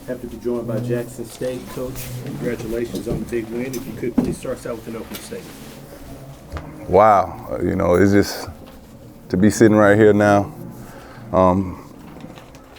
Happy to be joined by Jackson State. Coach, congratulations on the big win. If you could, please start us out with an opening statement. Wow, it's just to be sitting right here now.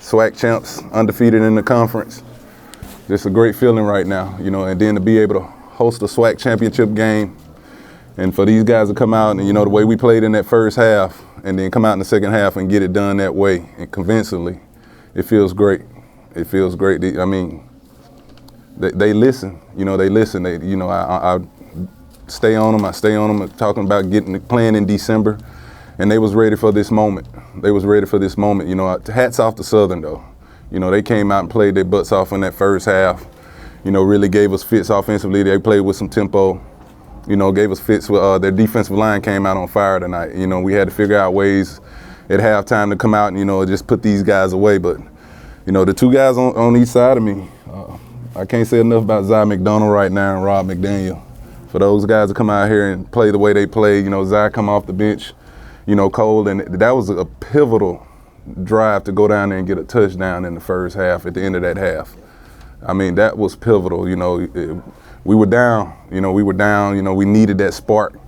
SWAC champs, undefeated in the conference. Just a great feeling right now, and then to be able to host a SWAC championship game and for these guys to come out and, the way we played in that first half and then come out in the second half and get it done that way and convincingly, it feels great. It feels great. They listen, they listen. I stay on them, talking about playing in December, and they was ready for this moment. Hats off to Southern, though. They came out and played their butts off in that first half, really gave us fits offensively. They played with some tempo, gave us fits. Their defensive line came out on fire tonight. We had to figure out ways at halftime to come out and, just put these guys away. But, the two guys on each side of me, I can't say enough about Zy McDonald right now and Rob McDaniel. For those guys to come out here and play the way they play, Zy come off the bench, cold, and that was a pivotal drive to go down there and get a touchdown in the first half at the end of that half. I mean, that was pivotal. We were down. We needed that spark,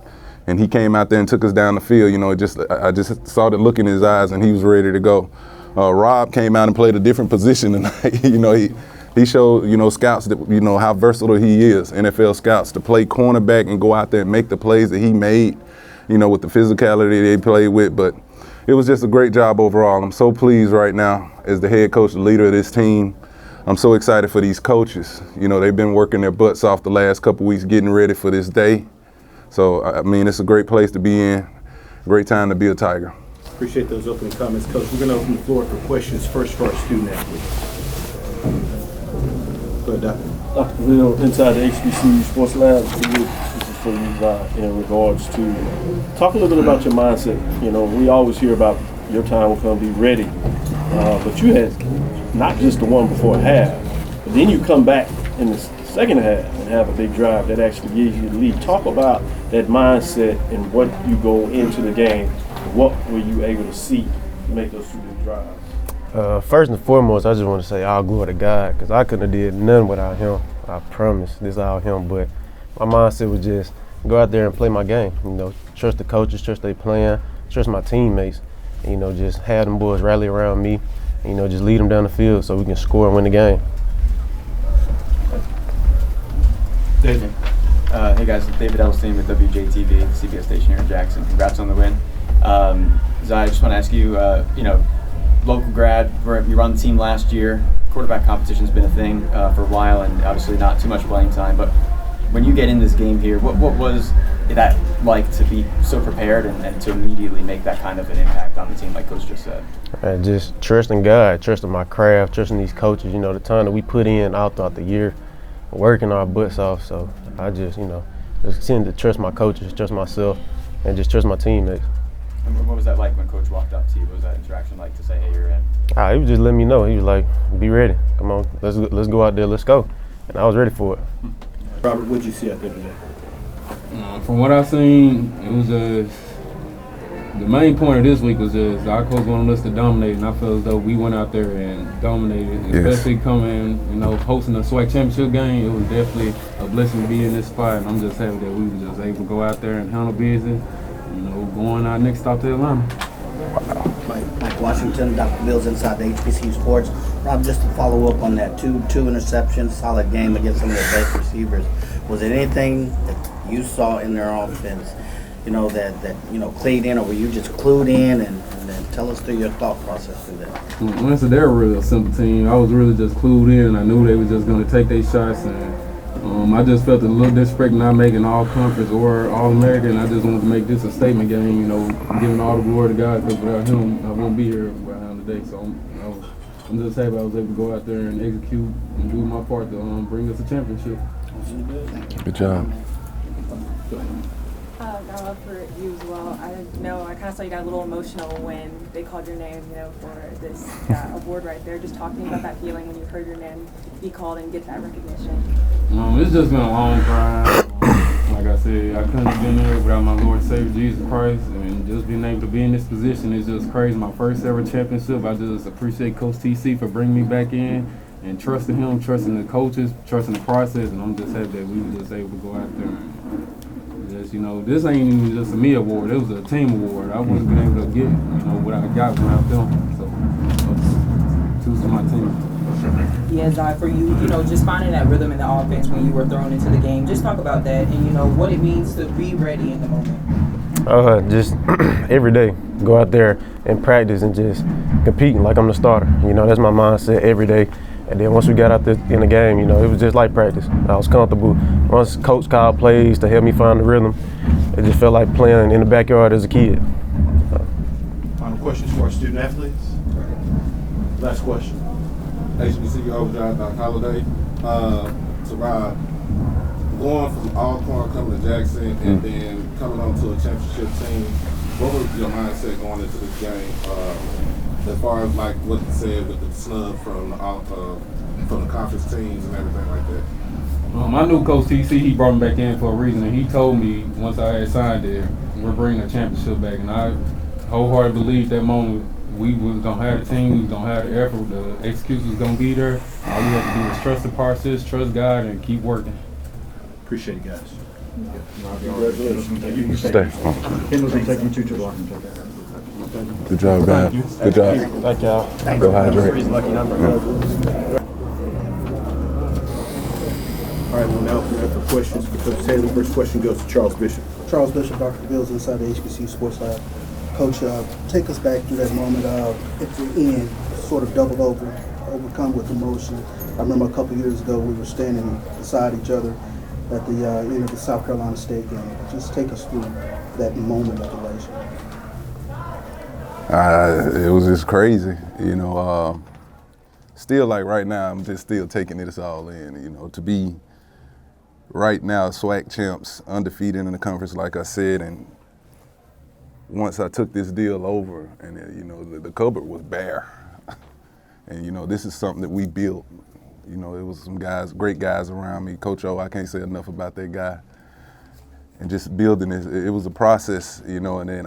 and he came out there and took us down the field. I just saw the look in his eyes, and he was ready to go. Rob came out and played a different position tonight. He showed, scouts that, how versatile he is, NFL scouts, to play cornerback and go out there and make the plays that he made, with the physicality they played with. But it was just a great job overall. I'm so pleased right now as the head coach, the leader of this team. I'm so excited for these coaches. They've been working their butts off the last couple weeks getting ready for this day. So, it's a great place to be in, great time to be a Tiger. Appreciate those opening comments, Coach. We're going to open the floor for questions first for our student athletes. Go ahead, Doctor. Dr. Hill, inside the HBCU Sports Lab, this is for you in regards to, talk a little bit about your mindset. We always hear about your time will come, be ready. But you had not just the one before half, but then you come back in the second half and have a big drive that actually gives you the lead. Talk about that mindset and what you go into the game. What were you able to see to make those two big drives? First and foremost, I just want to say all glory to God, because I couldn't have did nothing without him. I promise, this is all him. But my mindset was just go out there and play my game. Trust the coaches, trust their plan, trust my teammates. Just have them boys rally around me. Just lead them down the field so we can score and win the game. David. Hey guys, David Elstein with WJTV, CBS station here in Jackson. Congrats on the win. Zy, I just want to ask you, local grad, you were on the team last year. Quarterback competition's been a thing for a while, and obviously not too much playing time. But when you get in this game here, what was that like to be so prepared and to immediately make that kind of an impact on the team, like Coach just said? Just trusting God, trusting my craft, trusting these coaches. The time that we put in all throughout the year, working our butts off. So I just, just tend to trust my coaches, trust myself, and just trust my teammates. And what was that like when Coach walked up to you? What was that interaction like to say, hey, you're in? He was just letting me know. He was like, be ready. Come on, let's go out there, let's go. And I was ready for it. Robert, what did you see out there today? From what I've seen, it was the main point of this week was just our coach wanted us to dominate, and I feel as though we went out there and dominated, especially coming, hosting a SWAC championship game. It was definitely a blessing to be in this spot, and I'm just happy that we were just able to go out there and handle business. Going our next stop to Atlanta. Mike Washington, Dr. Bill's inside the HBCU Sports. Rob, just to follow up on that, two interceptions, solid game against some of the best receivers. Was there anything that you saw in their offense, that played in, or were you just clued in? And then tell us through your thought process through that. Honestly, they're a real simple team. I was really just clued in. I knew they were just going to take their shots, and I just felt a little disrespect not making all conference or all American. I just wanted to make this a statement game, giving all the glory to God, because without him, I won't be here behind today. So I'm just happy I was able to go out there and execute and do my part to bring us a championship. Good job. Got love for you as well. I kind of saw you got a little emotional when they called your name, for this award right there. Just talking about that feeling when you heard your name be called and get that recognition. It's just been a long grind. Like I said, I couldn't have been there without my Lord and Savior Jesus Christ, and just being able to be in this position is just crazy. My first ever championship. I just appreciate Coach TC for bringing me back in. and trusting him, trusting the coaches, trusting the process, and I'm just happy that we were just able to go out there. Just, this ain't even just a me award, it was a team award. I wouldn't have been able to get, what I got without them. So, kudos to my team. Yeah, Zai, for you, just finding that rhythm in the offense when you were thrown into the game, just talk about that and, what it means to be ready in the moment. Just every day, go out there and practice and just competing like I'm the starter. That's my mindset every day. And then once we got out there in the game, it was just like practice. I was comfortable. Once coach called plays to help me find the rhythm, it just felt like playing in the backyard as a kid. Final questions for our student athletes. Last question. HBCU Overdrive, Doc Holliday. To Rob, going from Alcorn coming to Jackson and then coming on to a championship team, what was your mindset going into this game? As far as like what you said with the snub from the conference teams and everything like that. My new coach TC, he brought me back in for a reason, and he told me once I had signed there, we're bringing a championship back, and I wholeheartedly believed that moment we was gonna have the team, we was gonna have the effort, the execution was gonna be there. All we have to do is trust the process, trust God, and keep working. Appreciate it, guys. Congratulations. Stay. Kendall's been taking you to the locker room. Good job, guys. Good job. Thank y'all. Go hydrate. Lucky number. All right, we'll now open it up for questions for Coach Taylor. First question goes to Charles Bishop. Charles Bishop, Dr. Bills, inside the HBCU Sports Lab. Coach, take us back to that moment at the end, sort of doubled over, overcome with emotion. I remember a couple years ago we were standing beside each other at the end of the South Carolina State game. Just take us through that moment of elation. It was just crazy, still like right now, I'm just still taking this all in, to be right now SWAC champs, undefeated in the conference, like I said, and once I took this deal over and, the cupboard was bare. And, this is something that we built. It was some guys, great guys around me. Coach O, I can't say enough about that guy. And just building this, it was a process, and then,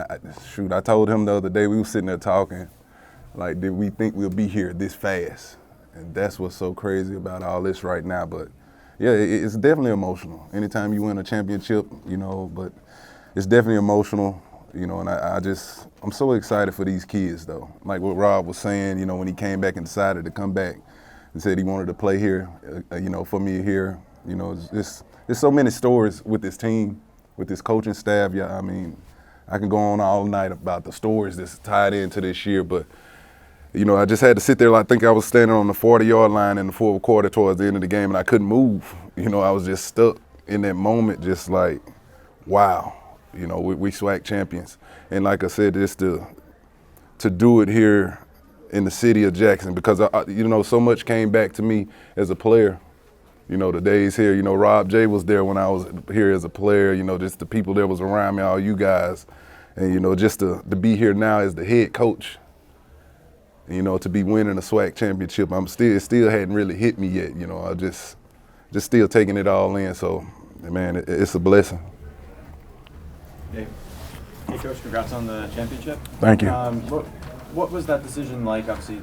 I told him the other day, we were sitting there talking, like, did we think we'll be here this fast? And that's what's so crazy about all this right now. But yeah, it's definitely emotional. Anytime you win a championship, but it's definitely emotional, and I'm so excited for these kids though. Like what Rob was saying, when he came back and decided to come back and said he wanted to play here, for me here, there's so many stories with this team, with this coaching staff. Yeah, I mean, I can go on all night about the stories that's tied into this year, but I just had to sit there. I think I was standing on the 40-yard line in the fourth quarter towards the end of the game, and I couldn't move. I was just stuck in that moment, just like, wow, we SWAC champions. And like I said, just to do it here in the city of Jackson, because so much came back to me as a player. The days here, Rob J was there when I was here as a player, just the people that was around me, all you guys. And, just to be here now as the head coach, to be winning a SWAC championship, it still hadn't really hit me yet, I just still taking it all in. So, man, it's a blessing. Hey, Coach, congrats on the championship. Thank you. What was that decision like? Obviously,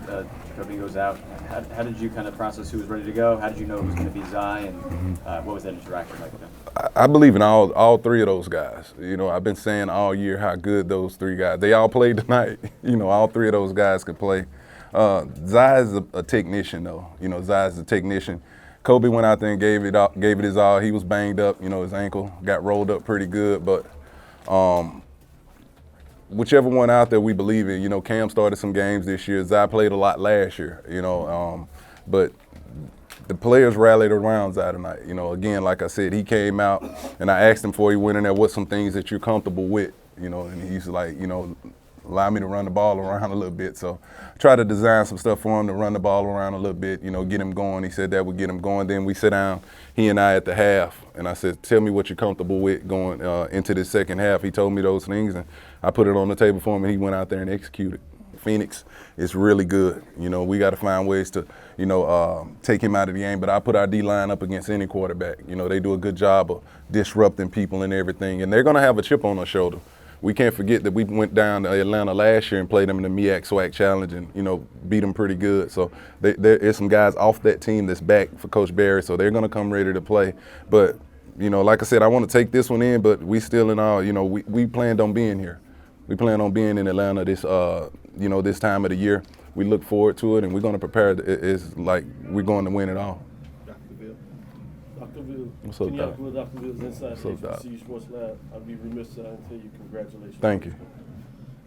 Jacoby goes out. How did you kind of process who was ready to go? How did you know it was going to be Zai, and what was that interaction like with him? I believe in all three of those guys. I've been saying all year how good those three guys. They all played tonight. All three of those guys could play. Zai is a technician, though. Zai is a technician. Kobe went out there and gave it his all. He was banged up. His ankle got rolled up pretty good, but. Whichever one out there we believe in, Cam started some games this year. Zai played a lot last year, but the players rallied around Zai tonight. Again, like I said, he came out and I asked him before he went in there, what's some things that you're comfortable with, and he's like, allow me to run the ball around a little bit. So I tried to design some stuff for him to run the ball around a little bit, get him going. He said that would get him going. Then we sit down, he and I at the half, and I said, tell me what you're comfortable with going into this second half. He told me those things, and I put it on the table for him, and he went out there and executed. Phoenix is really good. We got to find ways to, take him out of the game. But I put our D-line up against any quarterback. They do a good job of disrupting people and everything. And they're going to have a chip on their shoulder we can't forget that we went down to Atlanta last year and played them in the SWAC Challenge and, you know, beat them pretty good. So there is some guys off that team that's back for Coach Barry, so they're going to come ready to play. But, you know, like I said, I want to take this one in, but we still in all, you know, we planned on being here. We plan on being in Atlanta this, you know, this time of the year. We look forward to it, and we're going to prepare. It's like we're going to win it all. Dr. Ville, What's up, can Doc? y'all put Dr. Ville's inside What's up, Doc? HBCU Sports Lab? I'd be remiss to tell you congratulations. Thank you.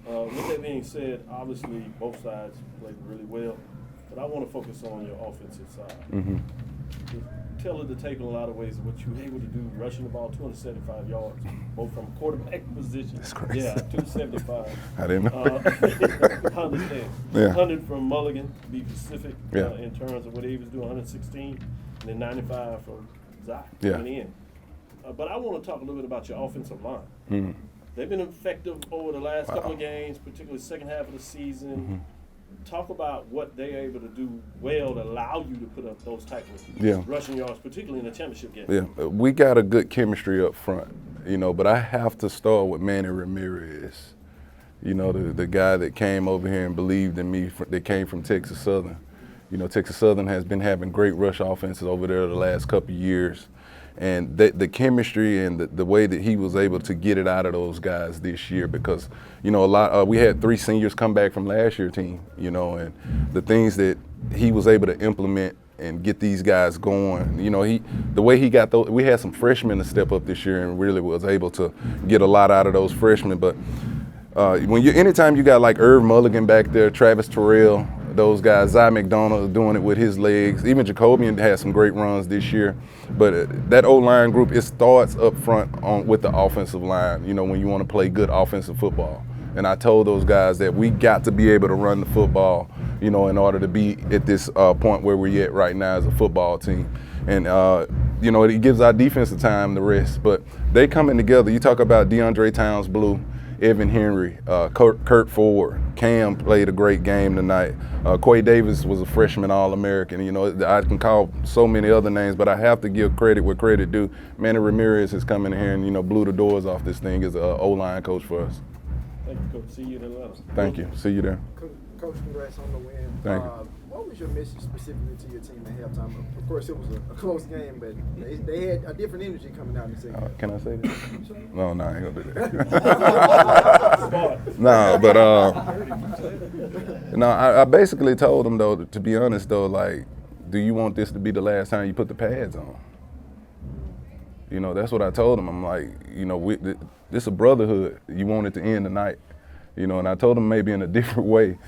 With that being said, obviously both sides played really well, but I want to focus on your offensive side. Mm-hmm. Tell of the tape in a lot of ways of what you were able to do, rushing the ball 275 yards, both from quarterback position. That's crazy. Yeah, 275. I didn't know. I understand. Yeah. 100 from Mulligan, to be specific, Yeah. in terms of what he was doing, 116, and then 95 from Zach Yeah. coming in. But I want to talk a little bit about your offensive line. Mm-hmm. They've been effective over the last couple of games, particularly second half of the season. Mm-hmm. Talk about what they're able to do well to allow you to put up those type of Yeah. rushing yards, particularly in the championship game. Yeah, we got a good chemistry up front, you know, but I have to start with Manny Ramirez. You know, the guy that came over here and believed in me, that came from Texas Southern. You know, Texas Southern has been having great rush offenses over there the last couple of years. And the chemistry and the way that he was able to get it out of those guys this year, because, you know, we had 3 seniors come back from last year's team, you know, and the things that he was able to implement and get these guys going. You know, the way he got those, we had some freshmen to step up this year and really was able to get a lot out of those freshmen. But anytime you got like Irv Mulligan back there, Travis Terrell, those guys, Zy McDonald doing it with his legs. Even Jacobian had some great runs this year. But that O-line group, it starts up front with the offensive line, you know, when you want to play good offensive football. And I told those guys that we got to be able to run the football, you know, in order to be at this point where we're at right now as a football team. And, you know, it gives our defensive time to rest. But they coming together. You talk about DeAndre Towns Blue, Evan Henry, Kurt Ford, Cam played a great game tonight. Quay Davis was a freshman All-American. You know, I can call so many other names, but I have to give credit where credit due. Manny Ramirez is coming in here and, you know, blew the doors off this thing as an O-line coach for us. Thank you, Coach. See you in Atlanta. Thank you. See you there. Coach, congrats on the win. Thank you. What was your message specifically to your team at halftime? Of course, it was a close game, but they had a different energy coming out in the second half. Can I say that? No, I ain't gonna do that. No, but no, I basically told them though, to be honest though, like, do you want this to be the last time you put the pads on? You know, that's what I told them. I'm like, you know, this a brotherhood. You want it to end tonight. You know, and I told them maybe in a different way.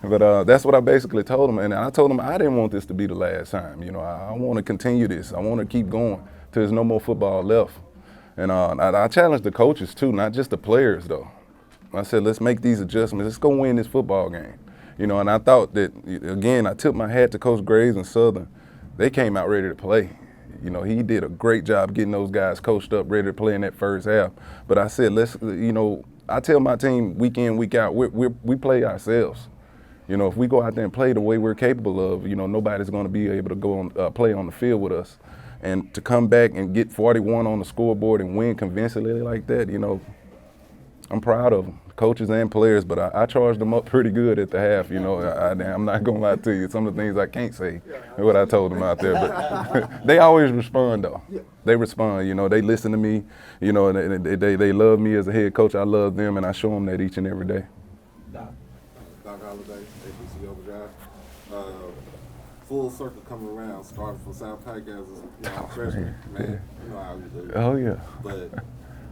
But that's what I basically told them. And I told them I didn't want this to be the last time. You know, I want to continue this. I want to keep going till there's no more football left. And I challenged the coaches too, not just the players though. I said, let's make these adjustments. Let's go win this football game. You know, and I thought that, again, I took my hat to Coach Graves and Southern. They came out ready to play. You know, he did a great job getting those guys coached up, ready to play in that first half. But I said, I tell my team week in, week out, we play ourselves. You know, if we go out there and play the way we're capable of, you know, nobody's going to be able to go on play on the field with us. And to come back and get 41 on the scoreboard and win convincingly like that, you know, I'm proud of them, coaches and players, but I charged them up pretty good at the half. You know, I'm not going to lie to you. Some of the things I can't say are what I told them out there, but they always respond, though. They respond, you know, they listen to me, you know, and they love me as a head coach. I love them, and I show them that each and every day. Doc Holliday, ABC Overdrive. Full circle coming around, starting from South Pike as a freshman. Man, you know how we do. Oh, yeah. But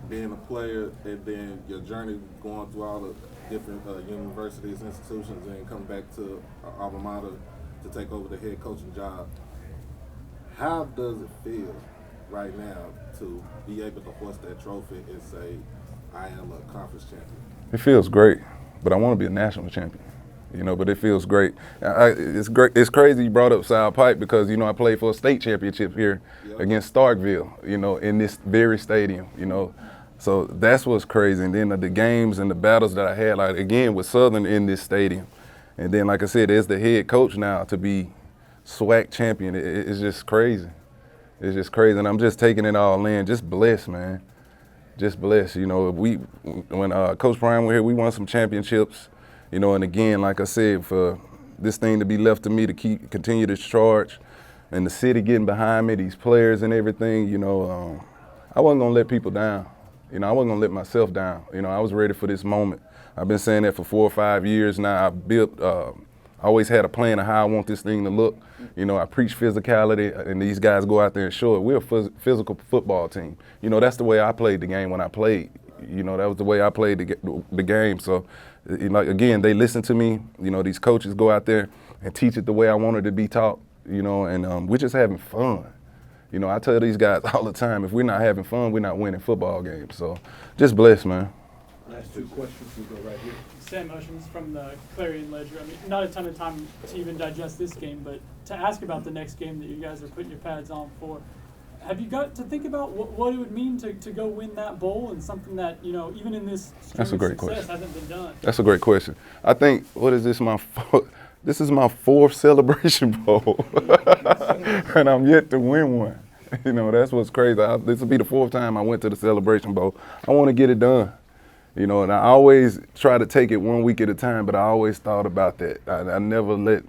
being a player and then your journey going through all the different universities, institutions, and come back to alma mater to take over the head coaching job. How does it feel right now to be able to hoist that trophy and say, I am a conference champion? It feels great, but I want to be a national champion. You know, but it feels great. It's great. It's crazy you brought up South Pike because, you know, I played for a state championship here against Starkville, you know, in this very stadium, you know. So that's what's crazy. And then the games and the battles that I had, like, again, with Southern in this stadium. And then, like I said, as the head coach now to be SWAC champion, it's just crazy. It's just crazy, and I'm just taking it all in. Just blessed, man. Just blessed. You know, when Coach Prime was here, we won some championships. You know, and again, like I said, for this thing to be left to me to continue this charge, and the city getting behind me, these players and everything, you know, I wasn't gonna let people down. You know, I wasn't gonna let myself down. You know, I was ready for this moment. I've been saying that for 4 or 5 years now. I always had a plan of how I want this thing to look. You know, I preach physicality, and these guys go out there and show it. We're a physical football team. You know, that's the way I played the game when I played. You know, that was the way I played the game. So, like, again, they listen to me. You know, these coaches go out there and teach it the way I wanted to be taught, you know, and we're just having fun. You know, I tell these guys all the time, if we're not having fun, we're not winning football games. So, just blessed, man. Last 2 questions, we go right here. Sam Oceans from the Clarion Ledger. I mean, not a ton of time to even digest this game, but to ask about the next game that you guys are putting your pads on for, have you got to think about what it would mean to go win that bowl, and something that, you know, even in this That's a great success question. hasn't been done? That's a great question. I think, what is this, this is my 4th Celebration Bowl, and I'm yet to win one. You know, that's what's crazy. This will be the 4th time I went to the Celebration Bowl. I want to get it done. You know, and I always try to take it 1 week at a time, but I always thought about that. I never let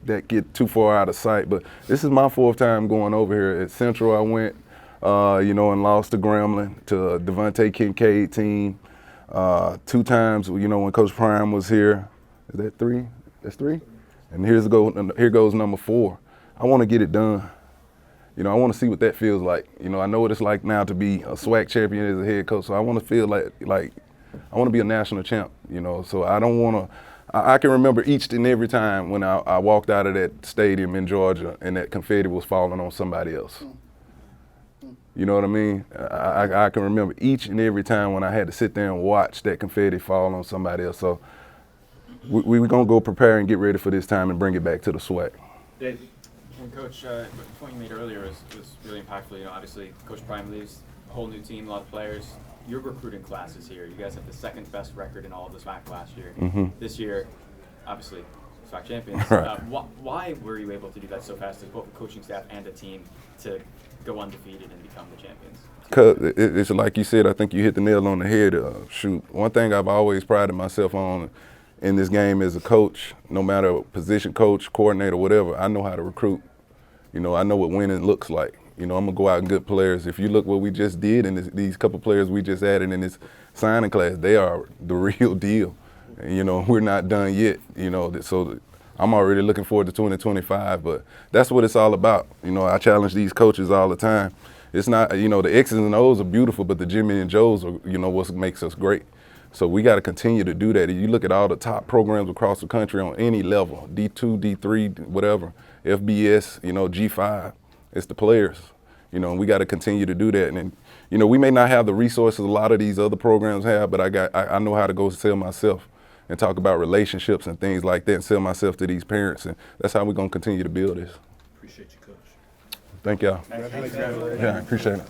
that get too far out of sight. But this is my 4th time going over here. At Central, I went, you know, and lost to Grambling, to Devontae Kincaid team. 2 times, you know, when Coach Prime was here. Is that 3? That's 3? And here goes number 4. I want to get it done. You know, I want to see what that feels like. You know, I know what it's like now to be a SWAC champion as a head coach, so I want to feel like I want to be a national champ, you know, so I don't want to – I can remember each and every time when I walked out of that stadium in Georgia and that confetti was falling on somebody else. You know what I mean? I can remember each and every time when I had to sit there and watch that confetti fall on somebody else. So we're going to go prepare and get ready for this time and bring it back to the SWAC. David. And Coach, the point you made earlier was really impactful. You know, obviously, Coach Prime leaves, a whole new team, a lot of players. Your recruiting class is here. You guys have the 2nd best record in all of the SWAC last year. Mm-hmm. This year, obviously, SWAC champions. Right. Why were you able to do that so fast as both a coaching staff and a team to go undefeated and become the champions? Because it's like you said, I think you hit the nail on the head. Shoot, one thing I've always prided myself on in this game as a coach, no matter position coach, coordinator, whatever, I know how to recruit. You know, I know what winning looks like. You know, I'm going to go out and get players. If you look what we just did and these couple players we just added in this signing class, they are the real deal. And, you know, we're not done yet, you know, so I'm already looking forward to 2025, but that's what it's all about. You know, I challenge these coaches all the time. It's not, you know, the X's and O's are beautiful, but the Jimmy and Joes are, you know, what makes us great. So we got to continue to do that. If you look at all the top programs across the country on any level, D2, D3, whatever, FBS, you know, G5, it's the players, you know, and we got to continue to do that. And, you know, we may not have the resources a lot of these other programs have, but I know how to go sell myself and talk about relationships and things like that and sell myself to these parents. And that's how we're going to continue to build this. Appreciate you, Coach. Thank y'all. Thanks. Yeah, I appreciate it.